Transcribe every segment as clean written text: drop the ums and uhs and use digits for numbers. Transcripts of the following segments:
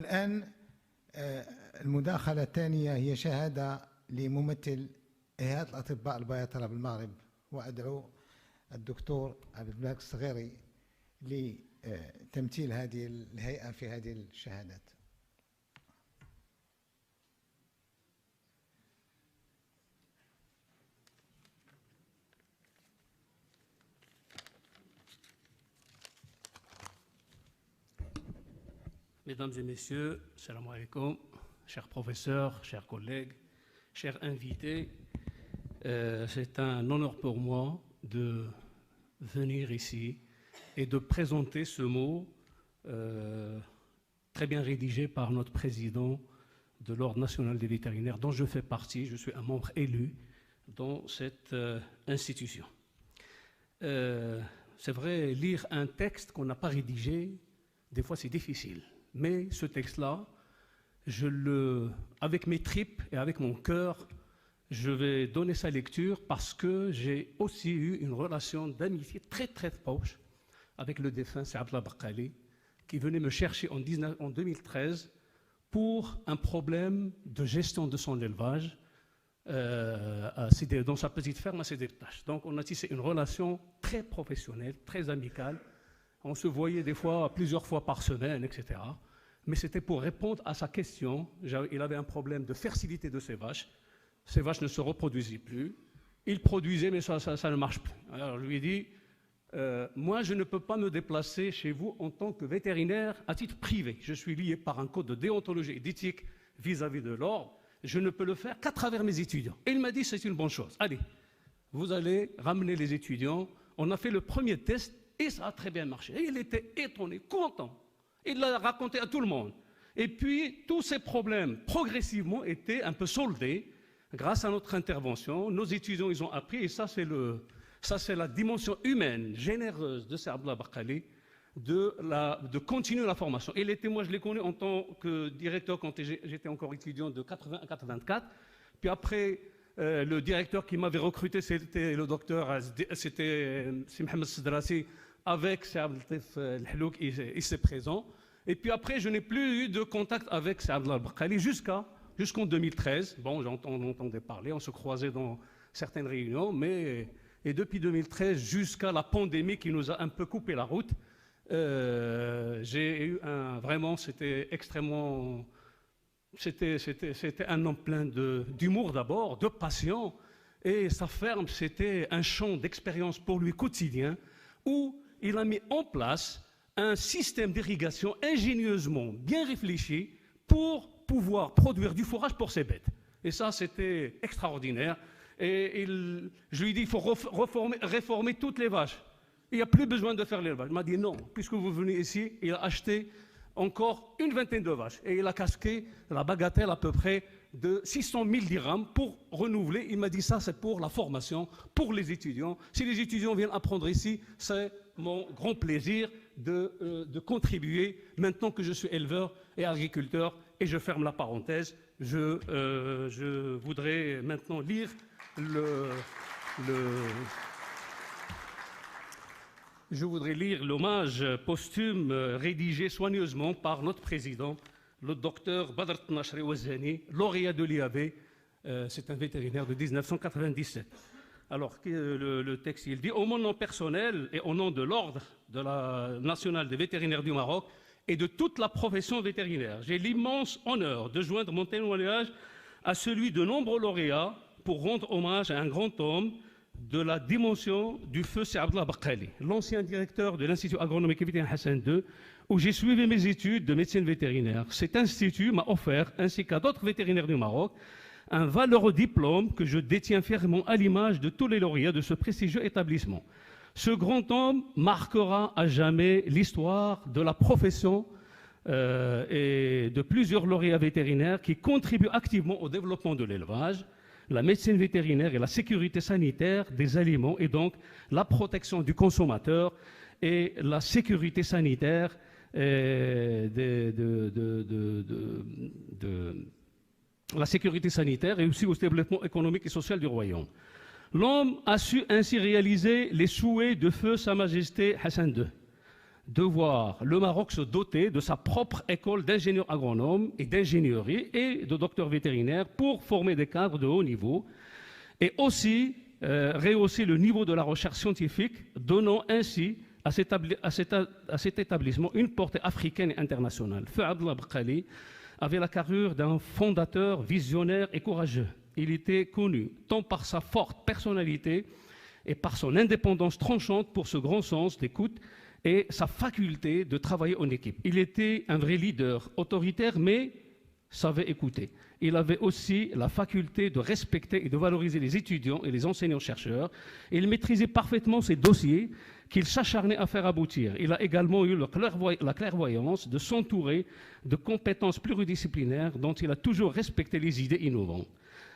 والآن المداخلة الثانية هي شهادة لممثل هيئة الأطباء البياطرة بالمغرب، وأدعو الدكتور عبد الملك الصغيري لتمثيل هذه الهيئة في هذه الشهادات. Mesdames et messieurs, salam alaikum, chers professeurs, chers collègues, chers invités, c'est un honneur pour moi de venir ici et de présenter ce mot très bien rédigé par notre président de l'Ordre national des vétérinaires, dont je fais partie. Je suis un membre élu dans cette institution. C'est vrai, lire un texte qu'on n'a pas rédigé, des fois c'est difficile. Mais ce texte-là, avec mes tripes et avec mon cœur, je vais donner sa lecture parce que j'ai aussi eu une relation d'amitié très très proche avec le défunt Abdallah Baqqali, qui venait me chercher en 2013 pour un problème de gestion de son élevage dans sa petite ferme à Sédé-Btache. Donc on a tissé une relation très professionnelle, très amicale. On se voyait des fois, plusieurs fois par semaine, etc. Mais c'était pour répondre à sa question. Il avait un problème de fertilité de ses vaches. Ces vaches ne se reproduisaient plus. Il produisait, mais ça ne marche plus. Alors je lui ai dit, moi je ne peux pas me déplacer chez vous en tant que vétérinaire à titre privé. Je suis lié par un code de déontologie et d'éthique vis-à-vis de l'ordre. Je ne peux le faire qu'à travers mes étudiants. Et il m'a dit, c'est une bonne chose. Allez, vous allez ramener les étudiants. On a fait le premier test. Et ça a très bien marché. Et il était étonné, content. Il l'a raconté à tout le monde. Et puis, tous ces problèmes, progressivement, étaient un peu soldés grâce à notre intervention. Nos étudiants, ils ont appris, et ça, c'est la dimension humaine, généreuse de Sir Abdallah Baqqali, de continuer la formation. Moi, je l'ai connu en tant que directeur quand j'étais encore étudiant de 80 à 84. Puis après, le directeur qui m'avait recruté, c'était le docteur, c'était Mohamed Sidrasi, avec Sir Abdelatif El-Hlouk, ici présent. Et puis après, je n'ai plus eu de contact avec Sir Abdallah Baqqali jusqu'en 2013. Bon, on entendait parler, on se croisait dans certaines réunions, et depuis 2013 jusqu'à la pandémie qui nous a un peu coupé la route, j'ai eu vraiment, c'était extrêmement... C'était un homme plein d'humour d'abord, de passion, et sa ferme, c'était un champ d'expérience pour lui quotidien, où il a mis en place un système d'irrigation ingénieusement bien réfléchi pour pouvoir produire du fourrage pour ses bêtes. Et ça, c'était extraordinaire. Et je lui ai dit, il faut réformer toutes les vaches. Il n'y a plus besoin de faire l'élevage. Il m'a dit non, puisque vous venez ici, il a acheté encore une vingtaine de vaches. Et il a casqué la bagatelle à peu près de 600 000 dirhams pour renouveler. Il m'a dit ça, c'est pour la formation, pour les étudiants. Si les étudiants viennent apprendre ici, c'est mon grand plaisir de contribuer maintenant que je suis éleveur et agriculteur. Et je ferme la parenthèse. Je voudrais maintenant lire Je voudrais lire l'hommage posthume rédigé soigneusement par notre président, le docteur Badr Tnachri Ouazani, lauréat de l'IAV. C'est un vétérinaire de 1997. Alors, le texte, il dit « Au mon nom personnel et au nom de l'Ordre national des vétérinaires du Maroc et de toute la profession vétérinaire, j'ai l'immense honneur de joindre mon témoignage à celui de nombreux lauréats pour rendre hommage à un grand homme de la dimension du feu Sir Abdallah Baqqali, l'ancien directeur de l'Institut agronomique et vétérinaire Hassan II, où j'ai suivi mes études de médecine vétérinaire. Cet institut m'a offert, ainsi qu'à d'autres vétérinaires du Maroc, un valeureux diplôme que je détiens fièrement à l'image de tous les lauréats de ce prestigieux établissement. Ce grand homme marquera à jamais l'histoire de la profession et de plusieurs lauréats vétérinaires qui contribuent activement au développement de l'élevage, la médecine vétérinaire et la sécurité sanitaire des aliments, et donc la protection du consommateur et la sécurité sanitaire la sécurité sanitaire et aussi au développement économique et social du royaume. L'homme a su ainsi réaliser les souhaits de feu Sa Majesté Hassan II, de voir le Maroc se doter de sa propre école d'ingénieurs agronomes et d'ingénierie et de docteurs vétérinaires pour former des cadres de haut niveau et aussi rehausser le niveau de la recherche scientifique, donnant ainsi à cet établissement une portée africaine et internationale. Feu Abdallah Bqali avait la carrure d'un fondateur visionnaire et courageux. Il était connu tant par sa forte personnalité et par son indépendance tranchante pour ce grand sens d'écoute et sa faculté de travailler en équipe. Il était un vrai leader, autoritaire, mais savait écouter. Il avait aussi la faculté de respecter et de valoriser les étudiants et les enseignants-chercheurs. Il maîtrisait parfaitement ses dossiers qu'il s'acharnait à faire aboutir. Il a également eu la clairvoyance de s'entourer de compétences pluridisciplinaires dont il a toujours respecté les idées innovantes.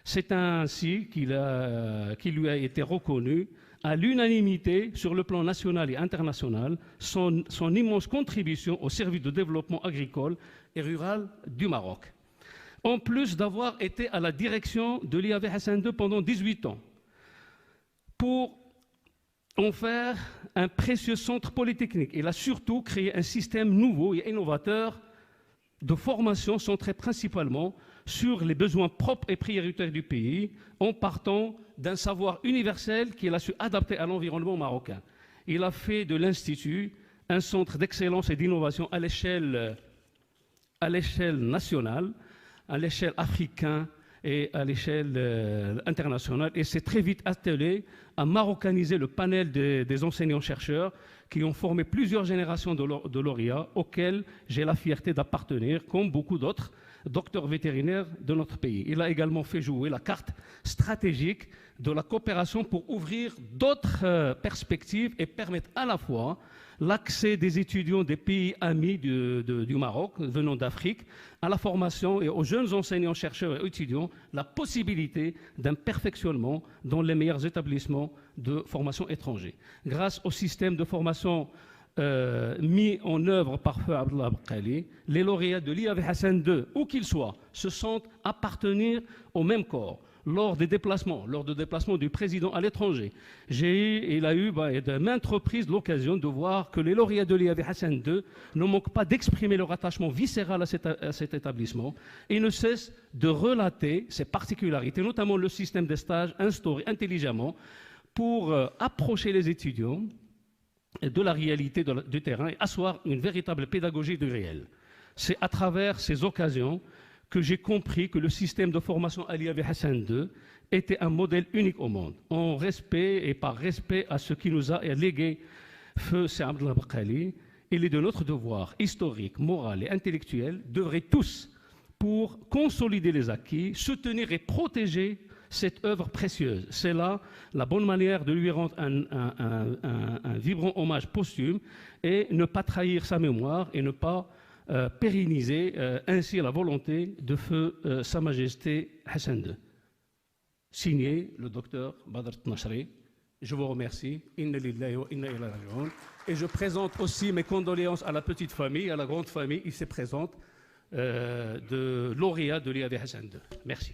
C'est ainsi qu'il lui a été reconnu à l'unanimité sur le plan national et international son immense contribution au service de développement agricole et rural du Maroc. En plus d'avoir été à la direction de l'IAV Hassan II pendant 18 ans, pour en faire un précieux centre polytechnique. Il a surtout créé un système nouveau et innovateur de formation centré principalement sur les besoins propres et prioritaires du pays, en partant d'un savoir universel qu'il a su adapter à l'environnement marocain. Il a fait de l'Institut un centre d'excellence et d'innovation à l'échelle nationale, à l'échelle africaine et à l'échelle internationale, et s'est très vite attelé à maroccaniser le panel des enseignants-chercheurs qui ont formé plusieurs générations de lauréats auxquels j'ai la fierté d'appartenir, comme beaucoup d'autres docteurs vétérinaires de notre pays. Il a également fait jouer la carte stratégique de la coopération pour ouvrir d'autres perspectives et permettre à la fois l'accès des étudiants des pays amis du Maroc, venant d'Afrique, à la formation et aux jeunes enseignants, chercheurs et étudiants la possibilité d'un perfectionnement dans les meilleurs établissements de formation étrangers. Grâce au système de formation mis en œuvre par Feu Abdallah Bqali, les lauréats de l'IAV Hassan II, où qu'ils soient, se sentent appartenir au même corps. Lors de déplacements du président à l'étranger, il a eu de maintes reprises l'occasion de voir que les lauréats de l'IAV Hassan II ne manquent pas d'exprimer leur attachement viscéral à cet établissement et ne cessent de relater ses particularités, notamment le système de stage instauré intelligemment pour approcher les étudiants de la réalité du terrain et asseoir une véritable pédagogie du réel. C'est à travers ces occasions que j'ai compris que le système de formation à l'IAV Hassan II était un modèle unique au monde. En respect et par respect à ce qui nous a légué Feu Abdallah Bqali, il est de notre devoir historique, moral et intellectuel d'œuvrer tous pour consolider les acquis, soutenir et protéger cette œuvre précieuse. C'est là la bonne manière de lui rendre un vibrant hommage posthume et ne pas trahir sa mémoire et ne pas pérenniser ainsi la volonté de Feu Sa Majesté Hassan II. Signé le docteur Badr Tnachri. Je vous remercie. Inna lillahi wa inna ilayhi raji'un. Et je présente aussi mes condoléances à la petite famille, à la grande famille ici présente de lauréat de l'IAV Hassan II. Merci.